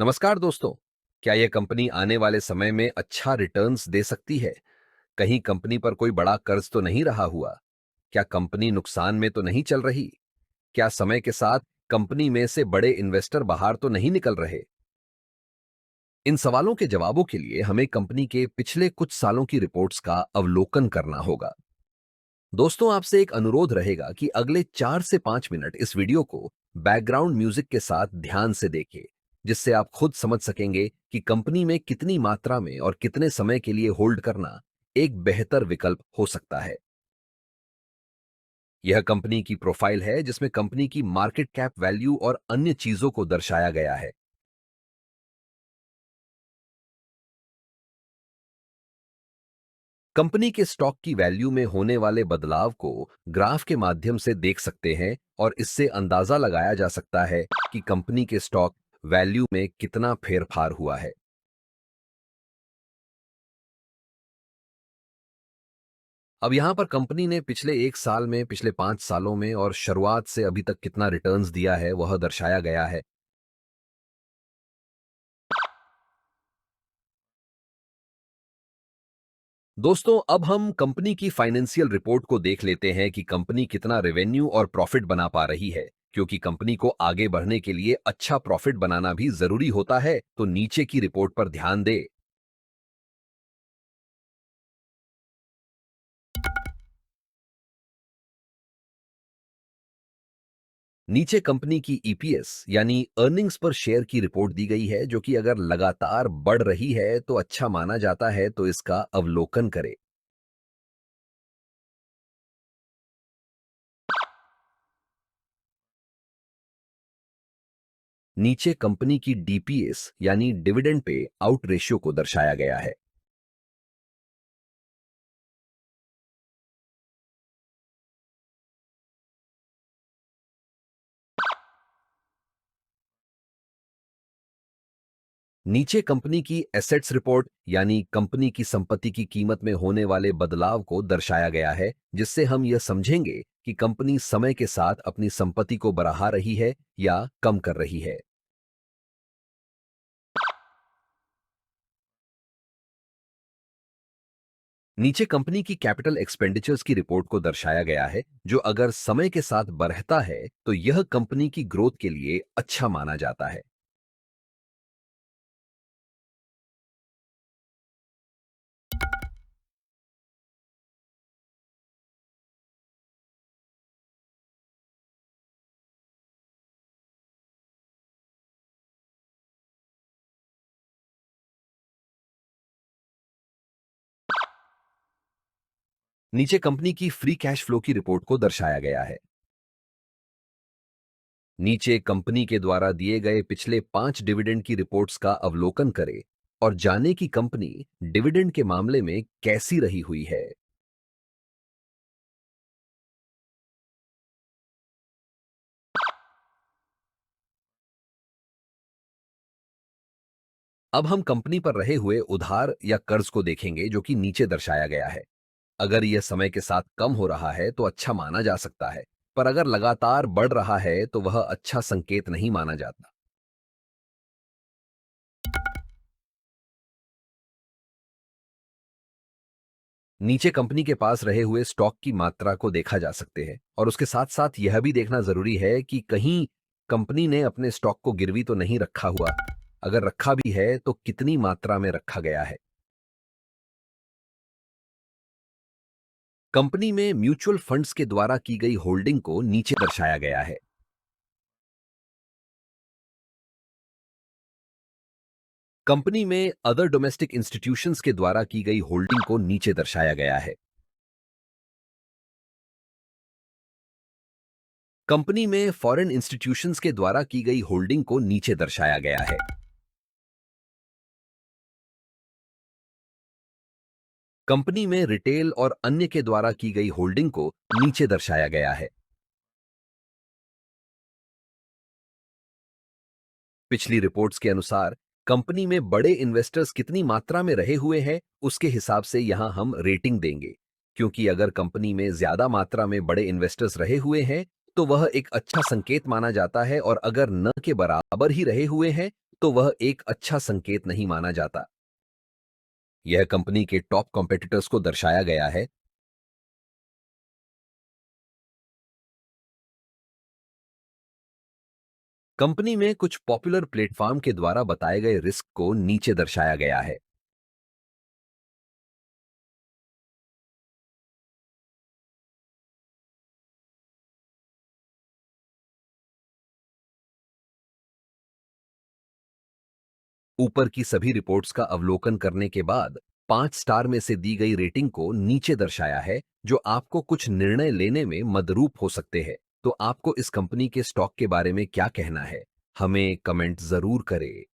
नमस्कार दोस्तों। क्या यह कंपनी आने वाले समय में अच्छा रिटर्न्स दे सकती है? कहीं कंपनी पर कोई बड़ा कर्ज तो नहीं रहा हुआ? क्या कंपनी नुकसान में तो नहीं चल रही? क्या समय के साथ कंपनी में से बड़े इन्वेस्टर बाहर तो नहीं निकल रहे? इन सवालों के जवाबों के लिए हमें कंपनी के पिछले कुछ सालों की रिपोर्ट्स का अवलोकन करना होगा। दोस्तों, आपसे एक अनुरोध रहेगा कि अगले 4 से 5 मिनट इस वीडियो को बैकग्राउंड म्यूजिक के साथ ध्यान से देखें, जिससे आप खुद समझ सकेंगे कि कंपनी में कितनी मात्रा में और कितने समय के लिए होल्ड करना एक बेहतर विकल्प हो सकता है। यह कंपनी की प्रोफाइल है, जिसमें कंपनी की मार्केट कैप वैल्यू और अन्य चीजों को दर्शाया गया है। कंपनी के स्टॉक की वैल्यू में होने वाले बदलाव को ग्राफ के माध्यम से देख सकते हैं और इससे अंदाजा लगाया जा सकता है कि कंपनी के स्टॉक वैल्यू में कितना फेरफार हुआ है। अब यहां पर कंपनी ने पिछले 1 साल में, पिछले 5 सालों में और शुरुआत से अभी तक कितना रिटर्न्स दिया है वह दर्शाया गया है। दोस्तों, अब हम कंपनी की फाइनेंशियल रिपोर्ट को देख लेते हैं कि कंपनी कितना रेवेन्यू और प्रॉफिट बना पा रही है। क्योंकि कंपनी को आगे बढ़ने के लिए अच्छा प्रॉफिट बनाना भी जरूरी होता है, तो नीचे की रिपोर्ट पर ध्यान दे। नीचे कंपनी की ईपीएस यानी अर्निंग्स पर शेयर की रिपोर्ट दी गई है, जो कि अगर लगातार बढ़ रही है तो अच्छा माना जाता है, तो इसका अवलोकन करें। नीचे कंपनी की डीपीएस यानी डिविडेंड पे आउट रेशियो को दर्शाया गया है। नीचे कंपनी की एसेट्स रिपोर्ट यानी कंपनी की संपत्ति की कीमत में होने वाले बदलाव को दर्शाया गया है, जिससे हम यह समझेंगे कि कंपनी समय के साथ अपनी संपत्ति को बढ़ा रही है या कम कर रही है। नीचे कंपनी की कैपिटल एक्सपेंडिचर्स की रिपोर्ट को दर्शाया गया है, जो अगर समय के साथ बढ़ता है तो यह कंपनी की ग्रोथ के लिए अच्छा माना जाता है। नीचे कंपनी की फ्री कैश फ्लो की रिपोर्ट को दर्शाया गया है। नीचे कंपनी के द्वारा दिए गए पिछले 5 डिविडेंड की रिपोर्ट्स का अवलोकन करें और जाने कि कंपनी डिविडेंड के मामले में कैसी रही हुई है। अब हम कंपनी पर रहे हुए उधार या कर्ज को देखेंगे, जो कि नीचे दर्शाया गया है। अगर यह समय के साथ कम हो रहा है तो अच्छा माना जा सकता है, पर अगर लगातार बढ़ रहा है तो वह अच्छा संकेत नहीं माना जाता। नीचे कंपनी के पास रहे हुए स्टॉक की मात्रा को देखा जा सकते हैं और उसके साथ साथ यह भी देखना जरूरी है कि कहीं कंपनी ने अपने स्टॉक को गिरवी तो नहीं रखा हुआ। अगर रखा भी है तो कितनी मात्रा में रखा गया है। कंपनी में म्यूचुअल फंड्स के द्वारा की गई होल्डिंग को नीचे दर्शाया गया है। कंपनी में अदर डोमेस्टिक इंस्टीट्यूशंस के द्वारा की गई होल्डिंग को नीचे दर्शाया गया है। कंपनी में फॉरेन इंस्टीट्यूशंस के द्वारा की गई होल्डिंग को नीचे दर्शाया गया है। कंपनी में रिटेल और अन्य के द्वारा की गई होल्डिंग को नीचे दर्शाया गया है। पिछली रिपोर्ट्स के अनुसार कंपनी में बड़े इन्वेस्टर्स कितनी मात्रा में रहे हुए हैं, उसके हिसाब से यहां हम रेटिंग देंगे। क्योंकि अगर कंपनी में ज्यादा मात्रा में बड़े इन्वेस्टर्स रहे हुए हैं तो वह एक अच्छा संकेत माना जाता है, और अगर न के बराबर ही रहे हुए हैं तो वह एक अच्छा संकेत नहीं माना जाता। यह कंपनी के टॉप कॉम्पिटिटर्स को दर्शाया गया है। कंपनी में कुछ पॉपुलर प्लेटफॉर्म के द्वारा बताए गए रिस्क को नीचे दर्शाया गया है। ऊपर की सभी रिपोर्ट्स का अवलोकन करने के बाद 5 स्टार में से दी गई रेटिंग को नीचे दर्शाया है, जो आपको कुछ निर्णय लेने में मदरूप हो सकते हैं। तो आपको इस कंपनी के स्टॉक के बारे में क्या कहना है? हमें कमेंट जरूर करें।